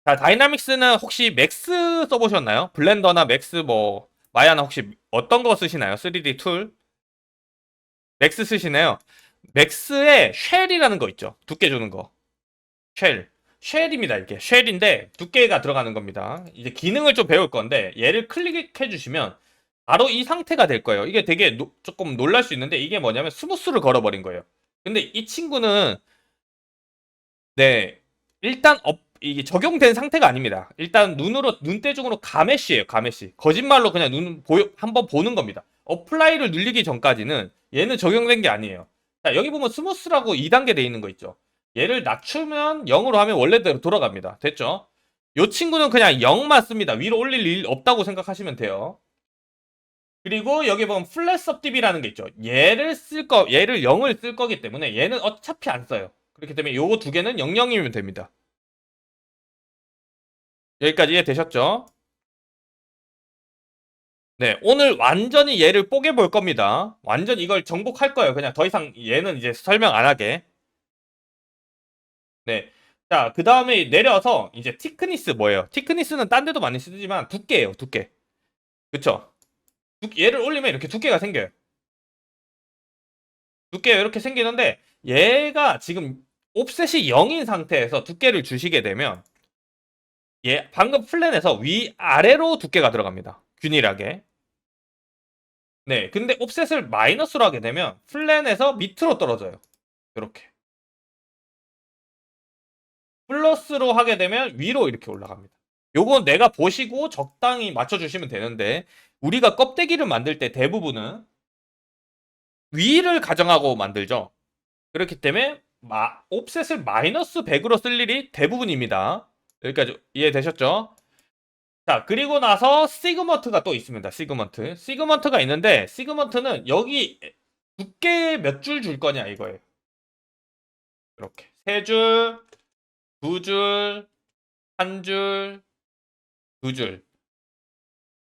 자, 다이나믹스는 혹시 맥스 써보셨나요? 블렌더나 맥스 뭐 마야나 혹시 어떤 거 쓰시나요? 3D 툴? 맥스 쓰시나요? 맥스에 쉘이라는 거 있죠. 두께 주는 거. 쉘. 쉘입니다, 이게. 쉘인데 두께가 들어가는 겁니다. 이제 기능을 좀 배울 건데 얘를 클릭해 주시면 바로 이 상태가 될 거예요. 이게 되게 조금 놀랄 수 있는데 이게 뭐냐면 스무스를 걸어버린 거예요. 근데 이 친구는 네, 일단 이게 적용된 상태가 아닙니다. 일단 눈대중으로 가메시예요, 가메시. 거짓말로 그냥 한번 보는 겁니다. 어플라이를 눌리기 전까지는 얘는 적용된 게 아니에요. 자, 여기 보면 스무스라고 2단계 돼 있는 거 있죠. 얘를 낮추면 0으로 하면 원래대로 돌아갑니다. 됐죠? 이 친구는 그냥 0만 씁니다. 위로 올릴 일 없다고 생각하시면 돼요. 그리고 여기 보면 플랫 섭딥이라는 게 있죠. 얘를 0을 쓸 거기 때문에 얘는 어차피 안 써요. 그렇기 때문에 요거 두 개는 00이면 됩니다. 여기까지 이해되셨죠? 네, 오늘 완전히 얘를 뽀개 볼 겁니다. 완전 이걸 정복할 거예요. 그냥 더 이상 얘는 이제 설명 안 하게. 네. 자, 그 다음에 내려서 이제 티크니스 뭐예요? 티크니스는 딴 데도 많이 쓰지만 두께예요, 두께. 그쵸? 얘를 올리면 이렇게 두께가 생겨요. 두께가 이렇게 생기는데 얘가 지금 옵셋이 0인 상태에서 두께를 주시게 되면 방금 플랜에서 위아래로 두께가 들어갑니다. 균일하게. 네, 근데 옵셋을 마이너스로 하게 되면 플랜에서 밑으로 떨어져요. 이렇게. 플러스로 하게 되면 위로 이렇게 올라갑니다. 요건 내가 보시고 적당히 맞춰주시면 되는데 우리가 껍데기를 만들 때 대부분은 위를 가정하고 만들죠. 그렇기 때문에 옵셋을 마이너스 100으로 쓸 일이 대부분입니다. 여기까지 이해되셨죠? 자, 그리고 나서 시그먼트가 또 있습니다. 시그먼트. 시그먼트가 있는데 시그먼트는 여기 두께 몇 줄 줄 거냐 이거예요. 이렇게 세 줄, 두 줄, 한 줄, 두 줄,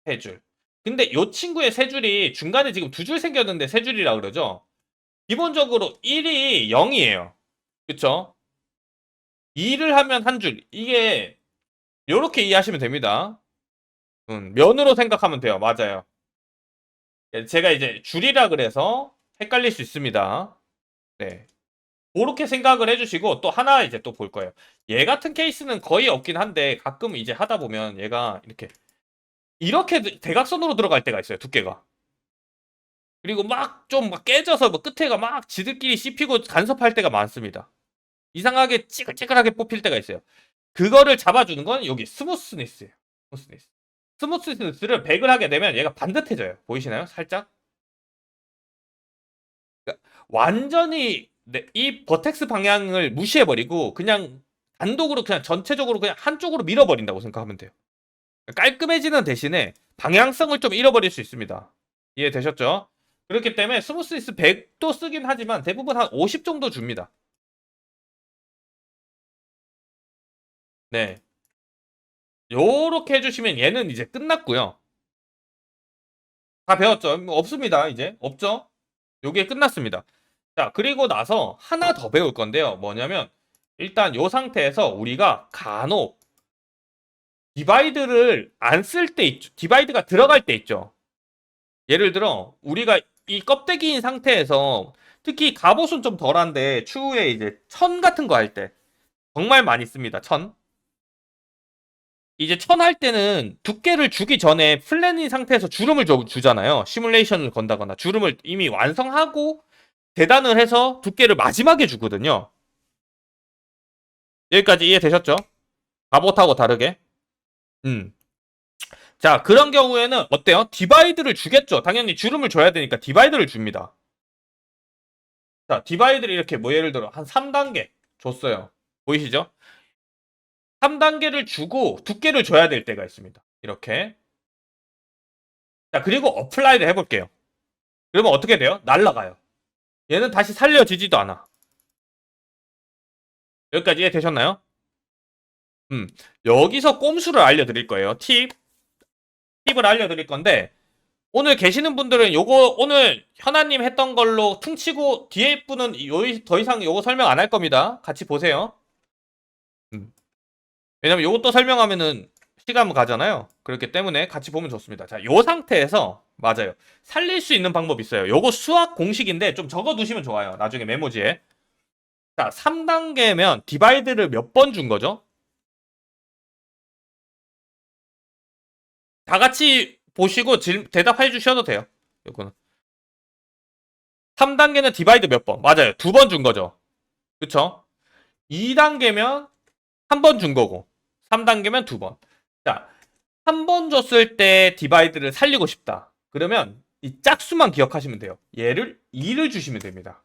세 줄. 근데 요 친구의 세 줄이 중간에 지금 두 줄 생겼는데 세 줄이라 그러죠? 기본적으로 1이 0이에요. 그쵸? 2를 하면 한 줄. 이게 요렇게 이해하시면 됩니다. 면으로 생각하면 돼요. 맞아요. 제가 이제 줄이라 그래서 헷갈릴 수 있습니다. 네. 그렇게 생각을 해주시고 또 하나 이제 또 볼 거예요. 얘 같은 케이스는 거의 없긴 한데 가끔 이제 하다 보면 얘가 이렇게 대각선으로 들어갈 때가 있어요. 두께가. 그리고 막 좀 막 깨져서 뭐 끝에가 막 지들끼리 씹히고 간섭할 때가 많습니다. 이상하게 찌글찌글하게 뽑힐 때가 있어요. 그거를 잡아주는 건 여기 스무스니스예요. 스무스니스. 스무스니스를 100을 하게 되면 얘가 반듯해져요. 보이시나요? 살짝? 그러니까 완전히 이 버텍스 방향을 무시해버리고 그냥 단독으로 그냥 전체적으로 그냥 한쪽으로 밀어버린다고 생각하면 돼요. 깔끔해지는 대신에 방향성을 좀 잃어버릴 수 있습니다. 이해되셨죠? 그렇기 때문에 스무스니스 100도 쓰긴 하지만 대부분 한 50 정도 줍니다. 네. 요렇게 해주시면 얘는 이제 끝났고요. 다 배웠죠? 뭐 없습니다. 이제 없죠? 요게 끝났습니다. 자, 그리고 나서 하나 더 배울 건데요. 뭐냐면 일단 요 상태에서 우리가 간혹 디바이드를 안 쓸 때 있죠. 디바이드가 들어갈 때 있죠. 예를 들어 우리가 이 껍데기인 상태에서 특히 갑옷은 좀 덜한데 추후에 이제 천 같은 거 할 때 정말 많이 씁니다. 천. 이제 천 할 때는 두께를 주기 전에 플랜인 상태에서 주름을 주잖아요. 시뮬레이션을 건다거나 주름을 이미 완성하고 재단을 해서 두께를 마지막에 주거든요. 여기까지 이해되셨죠? 갑옷하고 다르게. 음. 자, 그런 경우에는 어때요? 디바이드를 주겠죠. 당연히 주름을 줘야 되니까 디바이드를 줍니다. 자, 디바이드를 이렇게 뭐 예를 들어 한 3단계 줬어요. 보이시죠? 3단계를 주고 두께를 줘야 될 때가 있습니다. 이렇게. 자, 그리고 어플라이를 해볼게요. 그러면 어떻게 돼요? 날라가요. 얘는 다시 살려지지도 않아. 여기까지 이해되셨나요? 음. 여기서 꼼수를 알려드릴 거예요. 팁을 알려드릴 건데 오늘 계시는 분들은 요거 오늘 현아님 했던 걸로 퉁치고 뒤에 분은 더 이상 요거 설명 안 할 겁니다. 같이 보세요. 음. 왜냐면 이것도 설명하면은 시간 가잖아요. 그렇기 때문에 같이 보면 좋습니다. 자, 요 상태에서 맞아요. 살릴 수 있는 방법이 있어요. 요거 수학 공식인데 좀 적어 두시면 좋아요. 나중에 메모지에. 자, 3단계면 디바이드를 몇 번 준 거죠? 다 같이 보시고 대답해 주셔도 돼요. 요거는. 3단계는 디바이드 몇 번? 맞아요. 2번 준 거죠. 그쵸? 2단계면 한 번 준 거고 3단계면 2번. 자, 한 번 줬을 때 디바이드를 살리고 싶다. 그러면 이 짝수만 기억하시면 돼요. 얘를 2를 주시면 됩니다.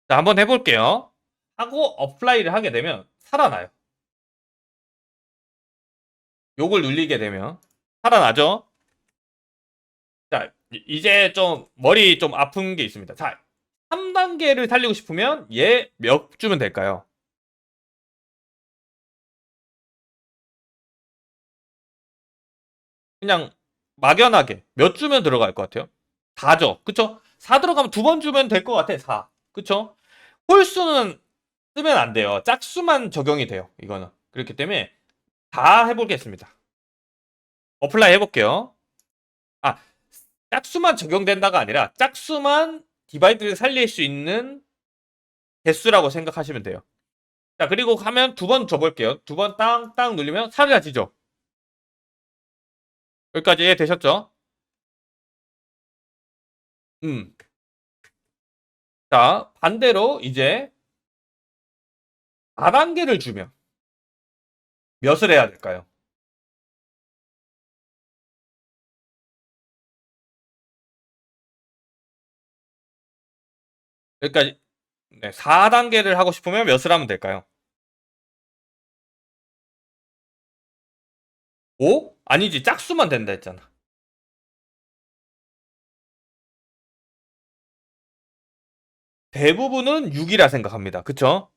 자, 한번 해볼게요. 하고 어플라이를 하게 되면 살아나요. 요걸 눌리게 되면 살아나죠? 자, 이제 좀 머리 좀 아픈 게 있습니다. 자, 3단계를 살리고 싶으면 얘 몇 주면 될까요? 그냥 막연하게 몇 주면 들어갈 것 같아요? 4죠. 그쵸? 4 들어가면 2번 주면 될 것 같아. 4. 그쵸? 홀수는 쓰면 안 돼요. 짝수만 적용이 돼요. 이거는. 그렇기 때문에 다 해보겠습니다. 어플라이 해볼게요. 아, 짝수만 적용된다가 아니라 짝수만 디바이드를 살릴 수 있는 개수라고 생각하시면 돼요. 자, 그리고 하면 2번 줘볼게요. 2번 땅땅 눌리면 사라지죠. 여기까지 이해되셨죠? 음. 자, 반대로 이제 4단계를 주면 몇을 해야 될까요? 여기까지 4단계를 하고 싶으면 몇을 하면 될까요? 5? 아니지, 짝수만 된다 했잖아. 대부분은 6이라 생각합니다. 그쵸?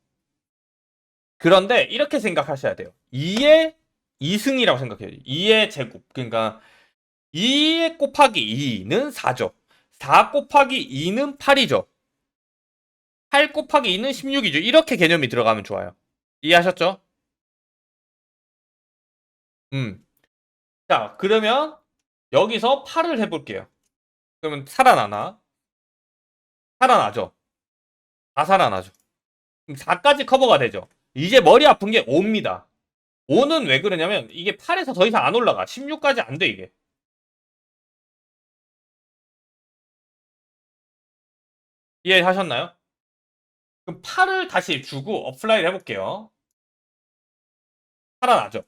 그런데 이렇게 생각하셔야 돼요. 2의 2승이라고 생각해요. 2의 제곱. 그러니까 2 곱하기 2는 4죠. 4 곱하기 2는 8이죠. 8 곱하기 2는 16이죠. 이렇게 개념이 들어가면 좋아요. 이해하셨죠? 음. 자, 그러면 여기서 8을 해볼게요. 그러면 살아나나? 살아나죠. 다 살아나죠. 그럼 4까지 커버가 되죠. 이제 머리 아픈 게 5입니다. 5는 왜 그러냐면 이게 8에서 더 이상 안 올라가. 16까지 안 돼, 이게. 이해하셨나요? 그럼 8을 다시 주고 어플라이를 해볼게요. 살아나죠.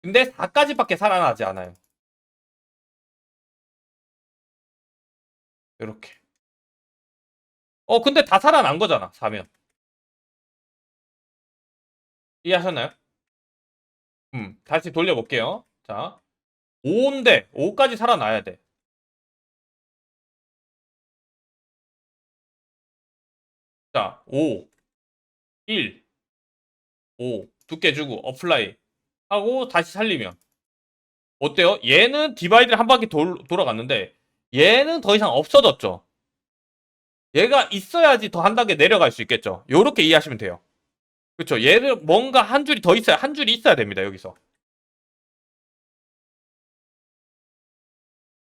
근데 4까지밖에 살아나지 않아요. 이렇게. 근데 다 살아난 거잖아, 4면. 이해하셨나요? 다시 돌려볼게요. 자, 5인데 5까지 살아나야 돼. 자, 5, 1, 5 두 개 주고 어플라이 하고 다시 살리면 어때요? 얘는 디바이드를 한 바퀴 돌아갔는데 얘는 더 이상 없어졌죠. 얘가 있어야지 더 한 단계 내려갈 수 있겠죠. 요렇게 이해하시면 돼요. 그렇죠. 얘를 뭔가 한 줄이 더 있어야 한 줄이 있어야 됩니다. 여기서.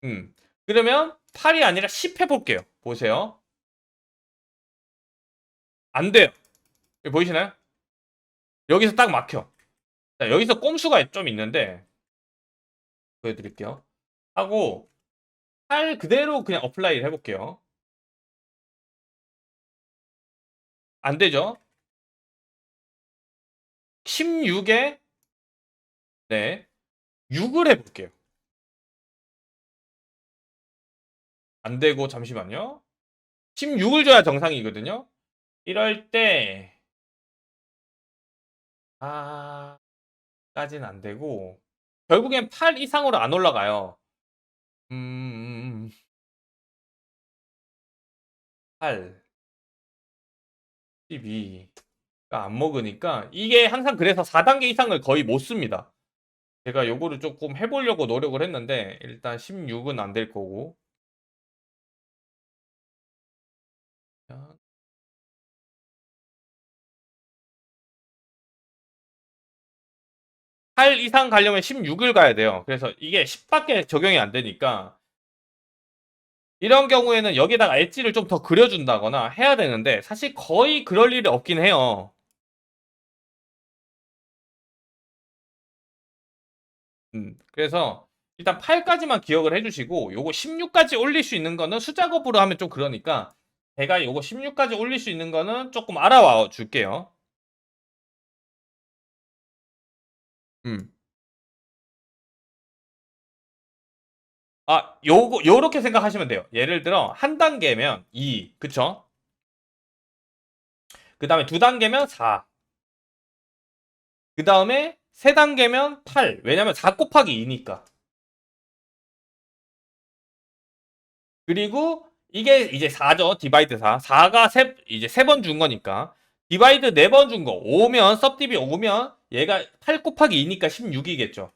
음. 그러면 8이 아니라 10 해볼게요. 보세요. 안 돼요. 여기 보이시나요? 여기서 딱 막혀. 자, 여기서 꼼수가 좀 있는데 보여드릴게요. 하고 8 그대로 그냥 어플라이를 해볼게요. 안 되죠? 16에 네 6을 해볼게요. 안 되고 잠시만요. 16을 줘야 정상이거든요. 이럴 때 까지는 안 되고 결국엔 8 이상으로 안 올라가요. 8, 12가 안 먹으니까 이게 항상 그래서 4단계 이상을 거의 못 씁니다. 제가 요거를 조금 해보려고 노력을 했는데 일단 16은 안 될 거고 8 이상 가려면 16을 가야 돼요. 그래서 이게 10밖에 적용이 안 되니까 이런 경우에는 여기다가 엣지를 좀 더 그려준다거나 해야 되는데 사실 거의 그럴 일이 없긴 해요. 그래서 일단 8까지만 기억을 해주시고 요거 16까지 올릴 수 있는 거는 수작업으로 하면 좀 그러니까 제가 요거 16까지 올릴 수 있는 거는 조금 알아와 줄게요. 음. 요렇게 생각하시면 돼요. 예를 들어 한 단계면 2, 그쵸? 그 다음에 두 단계면 4, 그 다음에 세 단계면 8. 왜냐면 4 곱하기 2니까. 그리고 이게 이제 4죠. 디바이드 4. 4가 이제 세 번 준 거니까. 디바이드 4번 준 거. 5면, 섭디비 5면 얘가 8 곱하기 2니까 16이겠죠.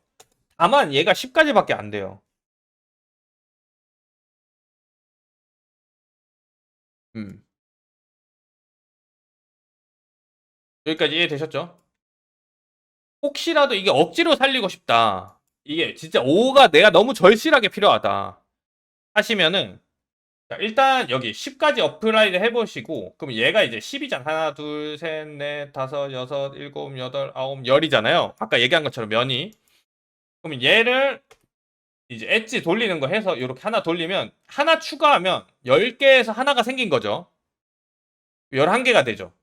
다만 얘가 10까지밖에 안 돼요. 음. 여기까지 이해되셨죠? 혹시라도 이게 억지로 살리고 싶다. 이게 진짜 5가 내가 너무 절실하게 필요하다. 하시면은 자, 일단 여기 10까지 어플라이드 해보시고 그럼 얘가 이제 10이잖아. 하나, 둘, 셋, 넷, 다섯, 여섯, 일곱, 여덟, 아홉, 열이잖아요. 아까 얘기한 것처럼 면이. 그럼 얘를 이제 엣지 돌리는 거 해서 이렇게 하나 돌리면 하나 추가하면 10개에서 하나가 생긴 거죠. 11개가 되죠.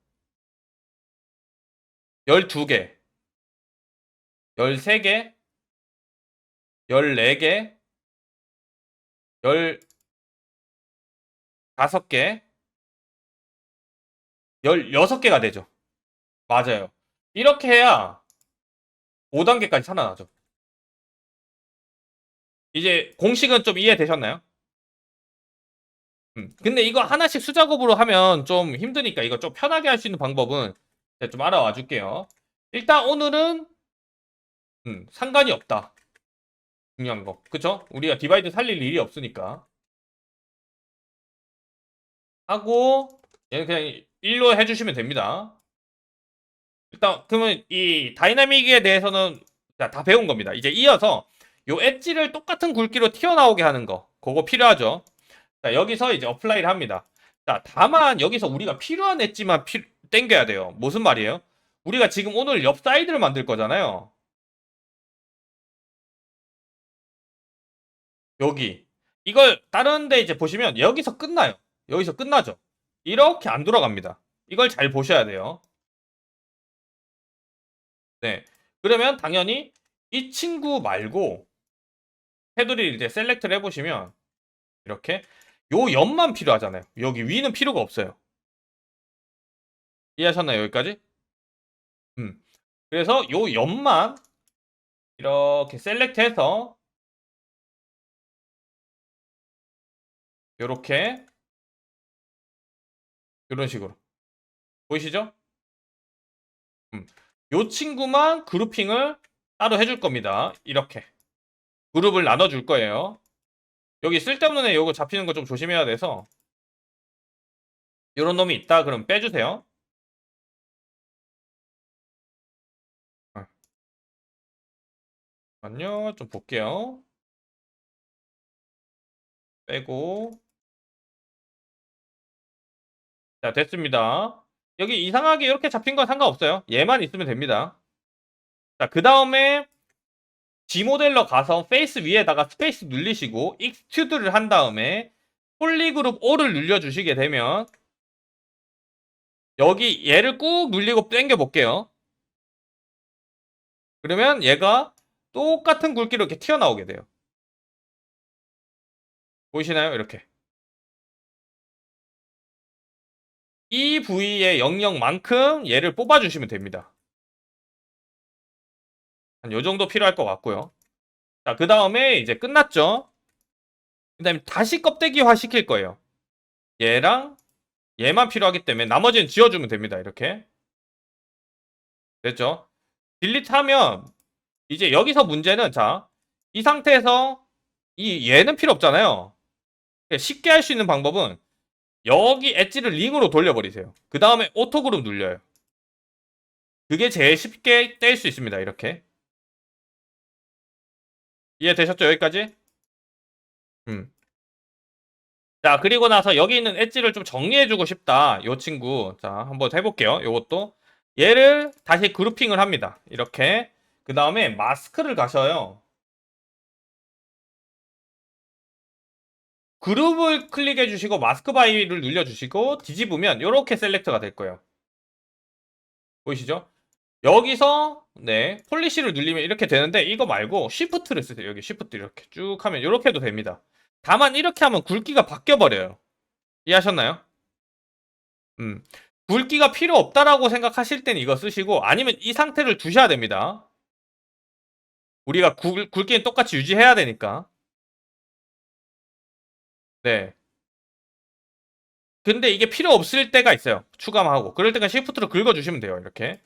12개, 13개, 14개, 15개, 16개가 되죠. 맞아요. 이렇게 해야 5단계까지 살아나죠. 이제 공식은 좀 이해되셨나요? 근데 이거 하나씩 수작업으로 하면 좀 힘드니까 이거 좀 편하게 할 수 있는 방법은 제가 좀 알아와 줄게요. 일단 오늘은 상관이 없다. 중요한 거. 그쵸? 우리가 디바이드 살릴 일이 없으니까. 하고 얘는 그냥 일로 해주시면 됩니다. 일단 그러면 이 다이나믹에 대해서는 다 배운 겁니다. 이제 이어서 요 엣지를 똑같은 굵기로 튀어나오게 하는 거. 그거 필요하죠. 자, 여기서 이제 어플라이를 합니다. 자, 다만 여기서 우리가 필요한 엣지만 땡겨야 돼요. 무슨 말이에요? 우리가 지금 오늘 옆 사이드를 만들 거잖아요. 여기. 이걸 다른 데 이제 보시면 여기서 끝나요. 여기서 끝나죠. 이렇게 안 돌아갑니다. 이걸 잘 보셔야 돼요. 네. 그러면 당연히 이 친구 말고 테두리를 이제 셀렉트를 해보시면 이렇게 요 옆만 필요하잖아요. 여기 위는 필요가 없어요. 이해하셨나요? 여기까지? 음. 그래서 요 옆만 이렇게 셀렉트해서 요렇게 이런 식으로 보이시죠? 음. 요 친구만 그룹핑을 따로 해줄 겁니다. 이렇게 그룹을 나눠줄 거예요. 여기 쓸데없는 애 요거 잡히는 거 좀 조심해야 돼서 요런 놈이 있다 그럼 빼주세요. 아, 잠깐만요. 좀 볼게요. 빼고 자 됐습니다. 여기 이상하게 이렇게 잡힌 건 상관없어요. 얘만 있으면 됩니다. 자 그 다음에 G모델러 가서 페이스 위에다가 스페이스 눌리시고 익스튜드를 한 다음에 폴리그룹 O를 눌려주시게 되면 여기 얘를 꾹 눌리고 당겨 볼게요. 그러면 얘가 똑같은 굵기로 이렇게 튀어나오게 돼요. 보이시나요? 이렇게. 이 부위의 영역만큼 얘를 뽑아주시면 됩니다. 한 요 정도 필요할 것 같고요. 자, 그 다음에 이제 끝났죠? 그 다음에 다시 껍데기화 시킬 거예요. 얘랑 얘만 필요하기 때문에 나머지는 지워주면 됩니다. 이렇게. 됐죠? 딜리트 하면 이제 여기서 문제는 자, 이 상태에서 얘는 필요 없잖아요. 쉽게 할 수 있는 방법은 여기 엣지를 링으로 돌려버리세요. 그 다음에 오토그룹 눌려요. 그게 제일 쉽게 뗄 수 있습니다. 이렇게. 이해되셨죠? 여기까지? 음. 자, 그리고 나서 여기 있는 엣지를 좀 정리해주고 싶다. 요 친구. 자, 한번 해볼게요. 요것도. 얘를 다시 그룹핑을 합니다. 이렇게. 그 다음에 마스크를 가셔요. 그룹을 클릭해 주시고 마스크 바이를 눌려 주시고 뒤집으면 이렇게 셀렉트가 될 거예요. 보이시죠? 여기서 네 폴리시를 눌리면 이렇게 되는데 이거 말고 쉬프트를 쓰세요. 여기 쉬프트 이렇게 쭉 하면 이렇게 해도 됩니다. 다만 이렇게 하면 굵기가 바뀌어 버려요. 이해하셨나요? 음. 굵기가 필요 없다라고 생각하실 땐 이거 쓰시고 아니면 이 상태를 두셔야 됩니다. 우리가 굵기는 똑같이 유지해야 되니까. 네. 근데 이게 필요 없을 때가 있어요. 추가하고. 그럴 때는 쉬프트로 긁어주시면 돼요. 이렇게.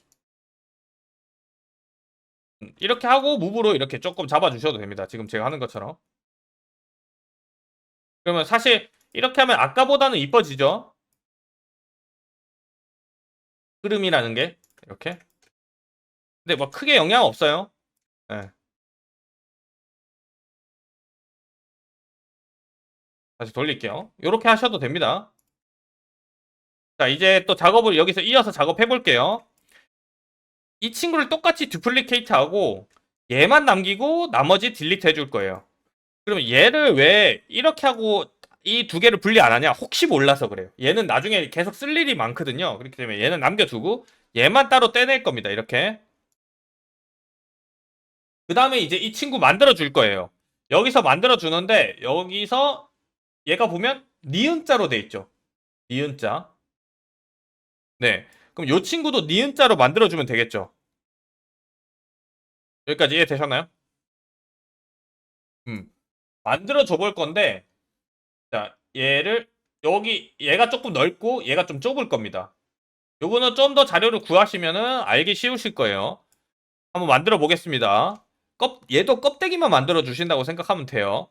이렇게 하고 무브로 이렇게 조금 잡아주셔도 됩니다. 지금 제가 하는 것처럼. 그러면 사실 이렇게 하면 아까보다는 이뻐지죠? 흐름이라는 게. 이렇게. 근데 뭐 크게 영향 없어요. 네. 다시 돌릴게요. 이렇게 하셔도 됩니다. 자, 이제 또 작업을 여기서 이어서 작업해 볼게요. 이 친구를 똑같이 듀플리케이트 하고 얘만 남기고 나머지 딜리트 해줄 거예요. 그러면 얘를 왜 이렇게 하고 이 두 개를 분리 안 하냐? 혹시 몰라서 그래요. 얘는 나중에 계속 쓸 일이 많거든요. 그렇기 때문에 얘는 남겨두고 얘만 따로 떼낼 겁니다. 이렇게. 그 다음에 이제 이 친구 만들어 줄 거예요. 여기서 만들어 주는데 여기서 얘가 보면 니은자로 돼 있죠. 니은자. 네. 그럼 이 친구도 니은자로 만들어 주면 되겠죠. 여기까지 이해되셨나요? 만들어 줘 볼 건데 자, 얘를 여기 얘가 조금 넓고 얘가 좀 좁을 겁니다. 요거는 좀 더 자료를 구하시면은 알기 쉬우실 거예요. 한번 만들어 보겠습니다. 얘도 껍데기만 만들어 주신다고 생각하면 돼요.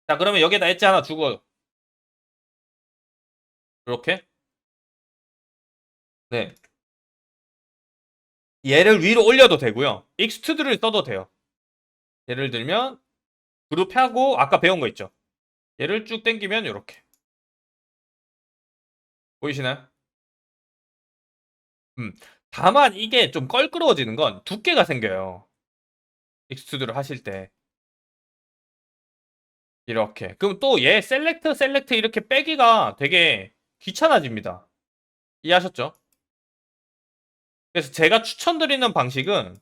자, 그러면 여기에다 엣지 하나 주고 이렇게 네. 얘를 위로 올려도 되고요. 익스트루드를 써도 돼요. 예를 들면 그룹하고 아까 배운 거 있죠. 얘를 쭉 당기면 이렇게 보이시나요? 음. 다만 이게 좀 껄끄러워지는 건 두께가 생겨요. 익스트루드를 하실 때 이렇게. 그럼 또 얘 셀렉트 이렇게 빼기가 되게 귀찮아집니다. 이해하셨죠? 그래서 제가 추천드리는 방식은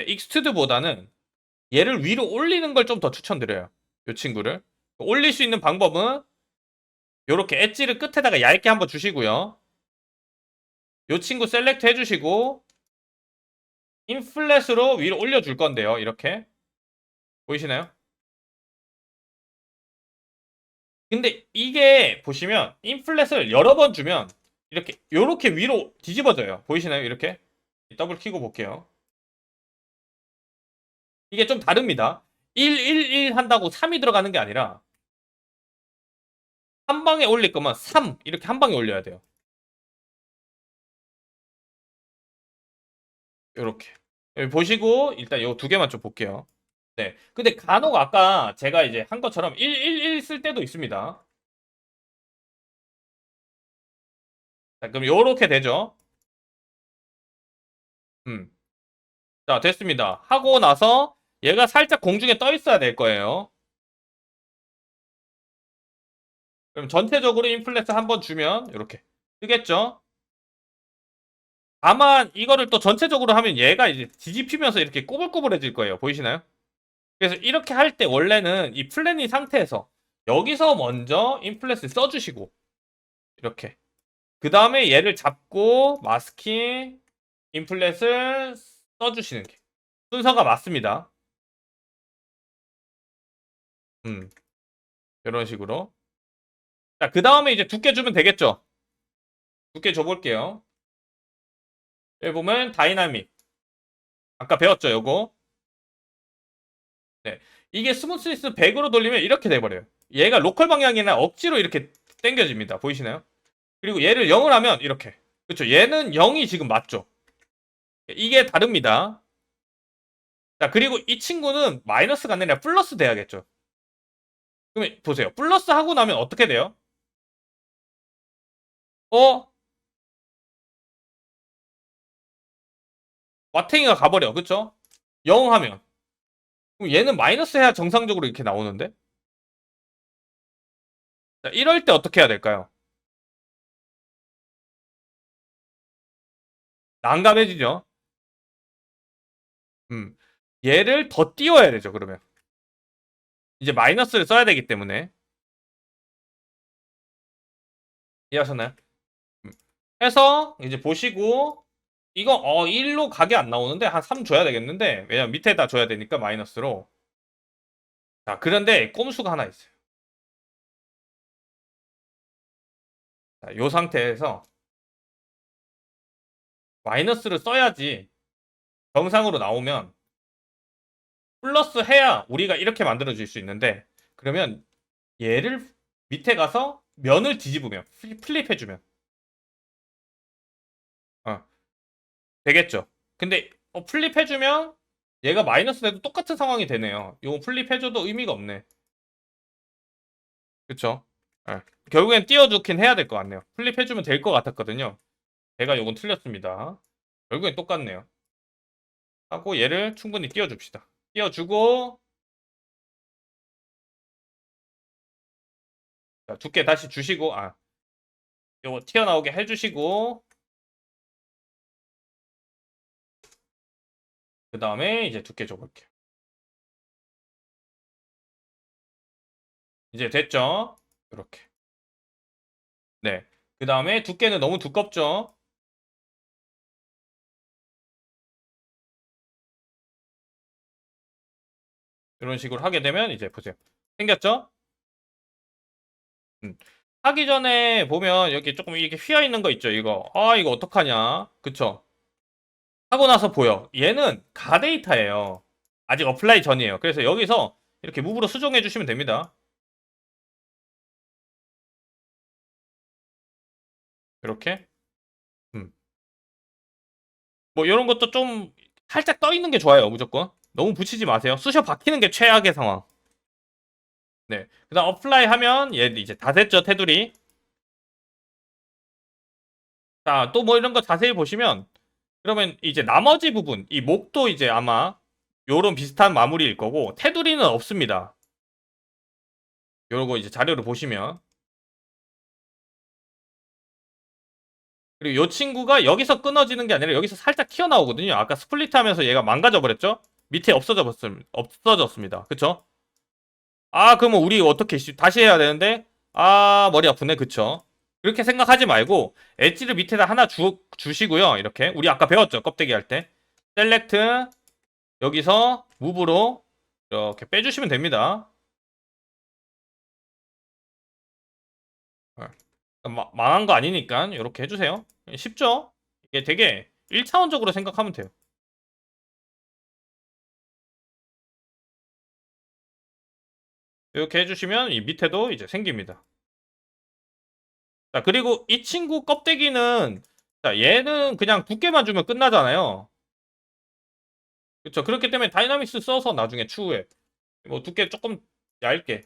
익스트루드보다는 얘를 위로 올리는 걸 좀 더 추천드려요. 이 친구를. 올릴 수 있는 방법은 이렇게 엣지를 끝에다가 얇게 한번 주시고요. 이 친구 셀렉트 해주시고 인플렛으로 위로 올려줄 건데요. 이렇게. 보이시나요? 근데 이게 보시면 인플렛을 여러 번 주면 이렇게 위로 뒤집어져요. 보이시나요? 이렇게. 더블 키고 볼게요. 이게 좀 다릅니다. 1, 1, 1 한다고 3이 들어가는 게 아니라 한 방에 올릴 거면 3 이렇게 한 방에 올려야 돼요. 이렇게. 여기 보시고 일단 요 두 개만 좀 볼게요. 네. 근데 간혹 아까 제가 이제 한 것처럼 1, 1, 1 쓸 때도 있습니다. 자, 그럼 요렇게 되죠. 음. 자, 됐습니다. 하고 나서 얘가 살짝 공중에 떠 있어야 될 거예요. 그럼 전체적으로 인플레트 한번 주면 이렇게 뜨겠죠? 다만 이거를 또 전체적으로 하면 얘가 이제 뒤집히면서 이렇게 꼬불꼬불해질 거예요. 보이시나요? 그래서 이렇게 할 때 원래는 이 플랜이 상태에서 여기서 먼저 인플렛을 써주시고 이렇게 그 다음에 얘를 잡고 마스킹 인플렛을 써주시는 게 순서가 맞습니다. 음, 이런 식으로. 자, 그 다음에 이제 두께 주면 되겠죠? 두께 줘볼게요. 여기 보면 다이나믹. 아까 배웠죠, 요거? 네. 이게 스무스니스 100으로 돌리면 이렇게 돼버려요. 얘가 로컬 방향이나 억지로 이렇게 당겨집니다. 보이시나요? 그리고 얘를 0을 하면 이렇게. 그렇죠. 얘는 0이 지금 맞죠? 이게 다릅니다. 자, 그리고 이 친구는 마이너스가 아니라 플러스 돼야겠죠. 그럼 보세요. 플러스 하고 나면 어떻게 돼요? 어? 마탱이가 가버려. 그쵸? 0 하면. 그럼 얘는 마이너스 해야 정상적으로 이렇게 나오는데? 자, 이럴 때 어떻게 해야 될까요? 난감해지죠? 음. 얘를 더 띄워야 되죠, 그러면. 이제 마이너스를 써야 되기 때문에. 이해하셨나요? 음. 해서 이제 보시고 이거 1로 각이 안 나오는데 한 3 줘야 되겠는데 왜냐면 밑에다 줘야 되니까 마이너스로. 자, 그런데 꼼수가 하나 있어요. 자, 요 상태에서 마이너스를 써야지 정상으로 나오면 플러스 해야 우리가 이렇게 만들어 줄 수 있는데 그러면 얘를 밑에 가서 면을 뒤집으면 플립해 주면 되겠죠. 근데 플립해 주면 얘가 마이너스 돼도 똑같은 상황이 되네요. 이거 플립해 줘도 의미가 없네. 그쵸? 예. 결국엔 띄워주긴 해야 될 것 같네요. 플립해 주면 될 것 같았거든요. 제가 요건 틀렸습니다. 결국엔 똑같네요. 하고 얘를 충분히 띄워줍시다. 띄워주고 자, 두께 다시 주시고 요거 튀어나오게 해주시고 그 다음에 이제 두께 줘볼게요. 이제 됐죠? 이렇게. 네. 그 다음에 두께는 너무 두껍죠? 이런 식으로 하게 되면 이제 보세요. 생겼죠? 음. 하기 전에 보면 여기 조금 이렇게 휘어 있는 거 있죠? 이거. 이거 어떡하냐? 그쵸? 하고 나서 보여. 얘는 가데이터예요. 아직 어플라이 전이에요. 그래서 여기서 이렇게 무브로 수정해 주시면 됩니다. 이렇게. 음. 뭐 이런 것도 좀 살짝 떠 있는 게 좋아요. 무조건. 너무 붙이지 마세요. 쑤셔 박히는 게 최악의 상황. 네. 그다음 어플라이 하면 얘 이제 다 됐죠, 테두리. 자, 또 뭐 이런 거 자세히 보시면 그러면 이제 나머지 부분, 이 목도 이제 아마 요런 비슷한 마무리일 거고 테두리는 없습니다. 요거 이제 자료를 보시면 그리고 요 친구가 여기서 끊어지는 게 아니라 여기서 살짝 튀어나오거든요. 아까 스플릿 하면서 얘가 망가져 버렸죠? 밑에 없어졌습니다. 그쵸? 그러면 우리 어떻게 다시 해야 되는데 머리 아프네. 그쵸? 그렇게 생각하지 말고 엣지를 밑에다 하나 주시고요. 이렇게 우리 아까 배웠죠? 껍데기 할 때. 셀렉트 여기서 무브로 이렇게 빼주시면 됩니다. 망한 거 아니니까 이렇게 해주세요. 쉽죠? 이게 되게 1차원적으로 생각하면 돼요. 이렇게 해주시면 이 밑에도 이제 생깁니다. 자, 그리고 이 친구 껍데기는 자, 얘는 그냥 두께만 주면 끝나잖아요. 그렇죠. 그렇기 때문에 다이나믹스 써서 나중에 추후에 뭐 두께 조금 얇게